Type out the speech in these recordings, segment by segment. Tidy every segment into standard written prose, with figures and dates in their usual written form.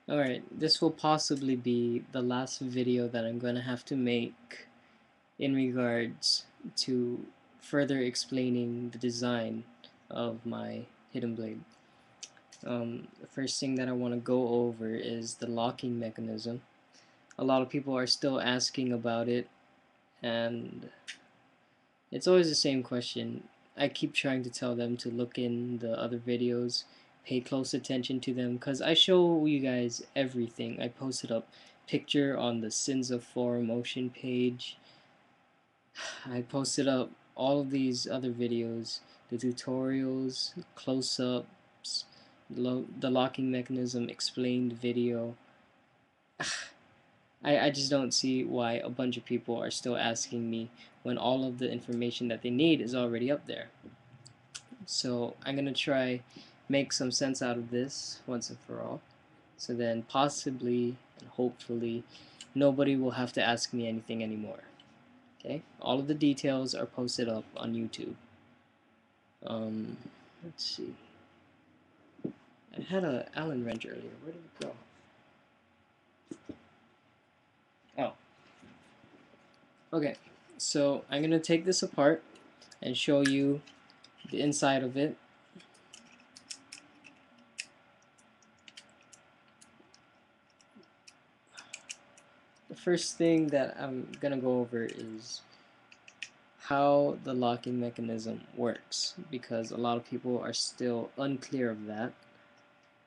Alright, this will possibly be the last video that I'm going to have to make in regards to further explaining the design of my hidden blade. The first thing that I want to go over is the locking mechanism. A lot of people are still asking about it, and it's always the same question. I keep trying to tell them to look in the other videos, pay close attention to them, because I show you guys everything. I posted up picture on the Sins of 4Motion page. I posted up all of these other videos, the tutorials, close-ups, the locking mechanism explained video. I just don't see why a bunch of people are still asking me when all of the information that they need is already up there. So I'm going to try make some sense out of this once and for all. So then possibly and hopefully nobody will have to ask me anything anymore. Okay? All of the details are posted up on YouTube. Let's see. I had a Allen wrench earlier. Where did it go? Oh. Okay. So I'm going to take this apart and show you the inside of it. The first thing that I'm gonna go over is how the locking mechanism works, because a lot of people are still unclear of that,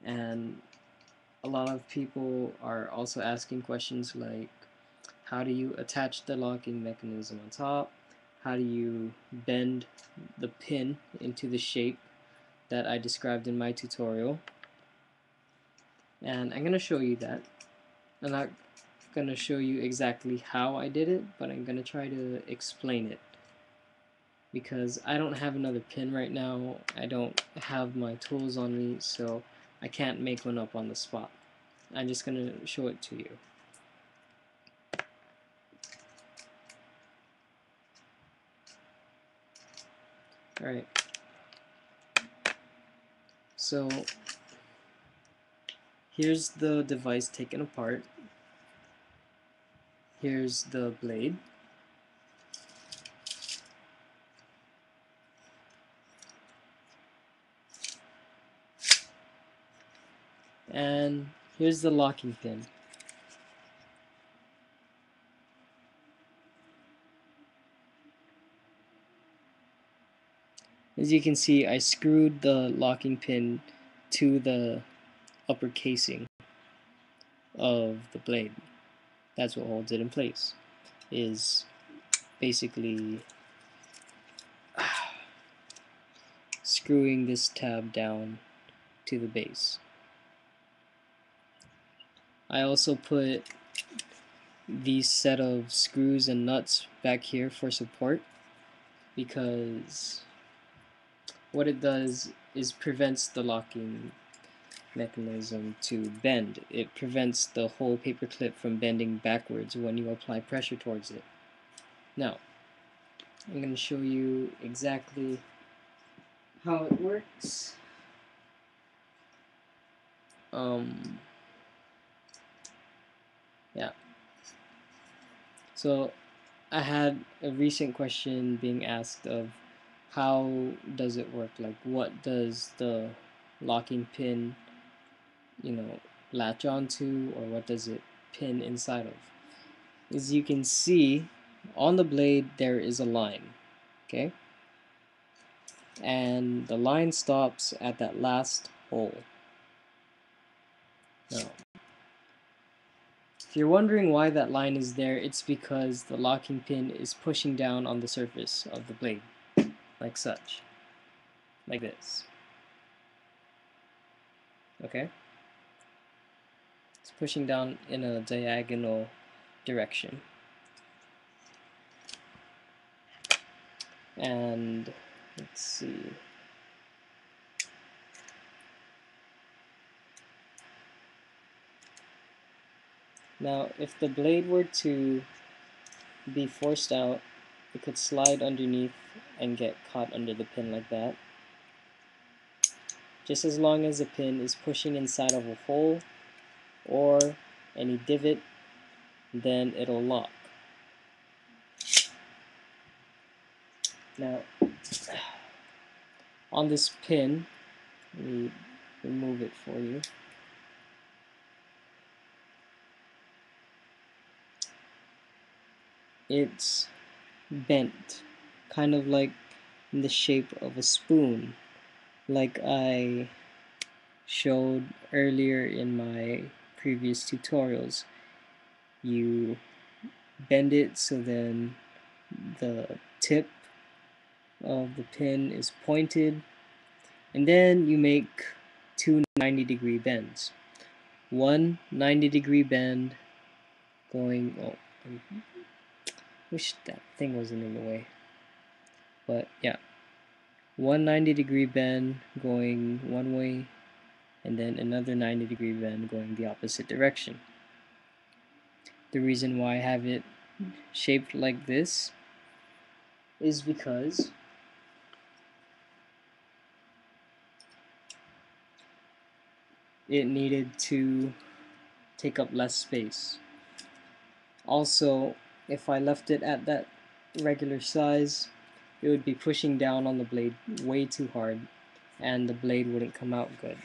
and a lot of people are also asking questions like, how do you attach the locking mechanism on top? How do you bend the pin into the shape that I described in my tutorial? And I'm gonna show you that. I'm not gonna show you exactly how I did it, but I'm gonna try to explain it, because I don't have another pin right now. I don't have my tools on me, so I can't make one up on the spot. I'm just gonna show it to you. Alright, so here's the device taken apart. Here's the blade. And here's the locking pin. As you can see, I screwed the locking pin to the upper casing of the blade. That's what holds it in place, is basically screwing this tab down to the base. I also put these set of screws and nuts back here for support, because what it does is prevents the locking mechanism to bend. It prevents the whole paper clip from bending backwards when you apply pressure towards it. Now, I'm going to show you exactly how it works. Yeah. So I had a recent question being asked of how does it work? Like, what does the locking pin, latch onto, or what does it pin inside of? As you can see, on the blade there is a line, okay? And the line stops at that last hole. Now, if you're wondering why that line is there, it's because the locking pin is pushing down on the surface of the blade, like such, like this. Okay? It's pushing down in a diagonal direction. And let's see. Now, if the blade were to be forced out, it could slide underneath and get caught under the pin like that. Just as long as the pin is pushing inside of a hole, or any divot, then it'll lock. Now, on this pin, let me remove it for you. It's bent, kind of like in the shape of a spoon, like I showed earlier in my previous tutorials. You bend it so then the tip of the pin is pointed, and then you make two 90-degree bends. One 90-degree bend going, oh, I wish that thing wasn't in the way, but yeah, one 90-degree bend going one way, and then another 90-degree bend going the opposite direction. The reason why I have it shaped like this is because it needed to take up less space. Also, if I left it at that regular size, it would be pushing down on the blade way too hard, and the blade wouldn't come out good.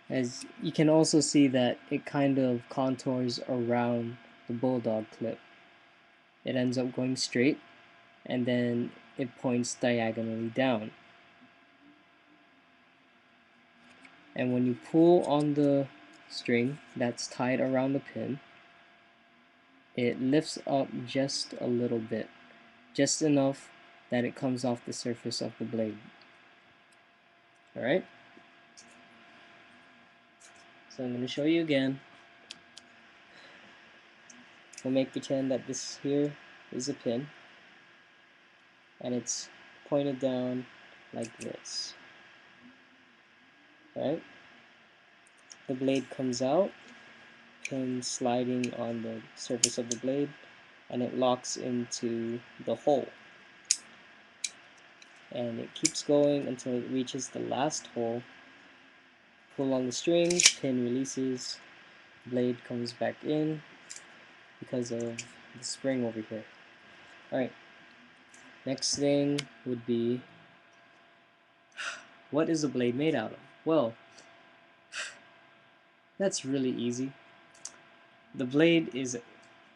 As you can also see that it kind of contours around the bulldog clip. It ends up going straight, and then it points diagonally down. And when you pull on the string that's tied around the pin, it lifts up just a little bit, just enough that it comes off the surface of the blade. Alright? So I'm going to show you again. We'll make pretend that this here is a pin, and it's pointed down like this. Right? The blade comes out, pin sliding on the surface of the blade, and it locks into the hole. And it keeps going until it reaches the last hole. Pull on the string, pin releases, blade comes back in because of the spring over here. Alright, next thing would be, what is a blade made out of? Well, that's really easy. The blade is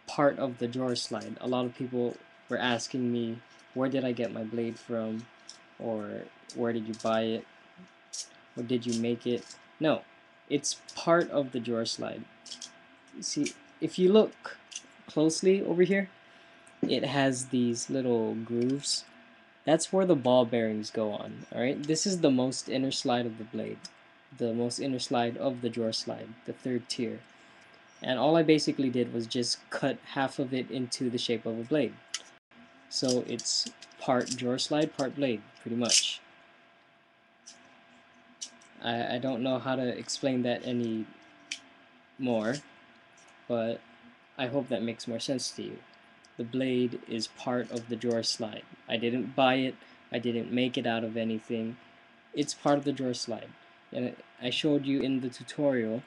part of the drawer slide. A lot of people were asking me, where did I get my blade from? Or where did you buy it? Or did you make it? No, it's part of the drawer slide. See, if you look closely over here, it has these little grooves. That's where the ball bearings go on. Alright, this is the most inner slide of the blade, the most inner slide of the drawer slide, the third tier. And all I basically did was just cut half of it into the shape of a blade. So it's part drawer slide, part blade, pretty much. I don't know how to explain that any more, but I hope that makes more sense to you. The blade is part of the drawer slide. I didn't buy it, I didn't make it out of anything. It's part of the drawer slide. And I showed you in the tutorial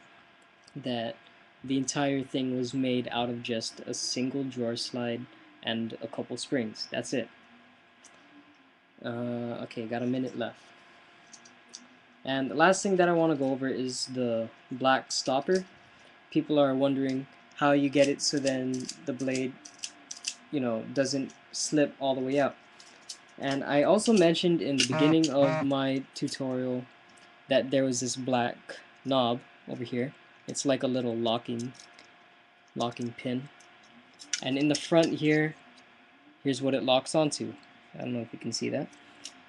that the entire thing was made out of just a single drawer slide and a couple springs. That's it. Okay, got a minute left. And the last thing that I want to go over is the black stopper. People are wondering how you get it so then the blade, doesn't slip all the way out. And I also mentioned in the beginning of my tutorial that there was this black knob over here. It's like a little locking pin. And in the front here, here's what it locks onto. I don't know if you can see that.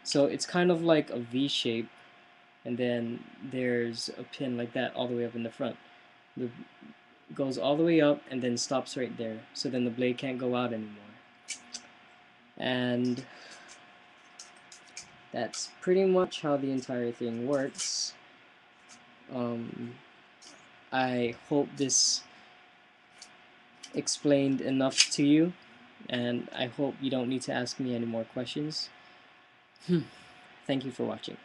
So it's kind of like a V shape, and then there's a pin like that all the way up in the front. It goes all the way up and then stops right there, so then the blade can't go out anymore. And that's pretty much how the entire thing works. I hope this explained enough to you, and I hope you don't need to ask me any more questions. Thank you for watching.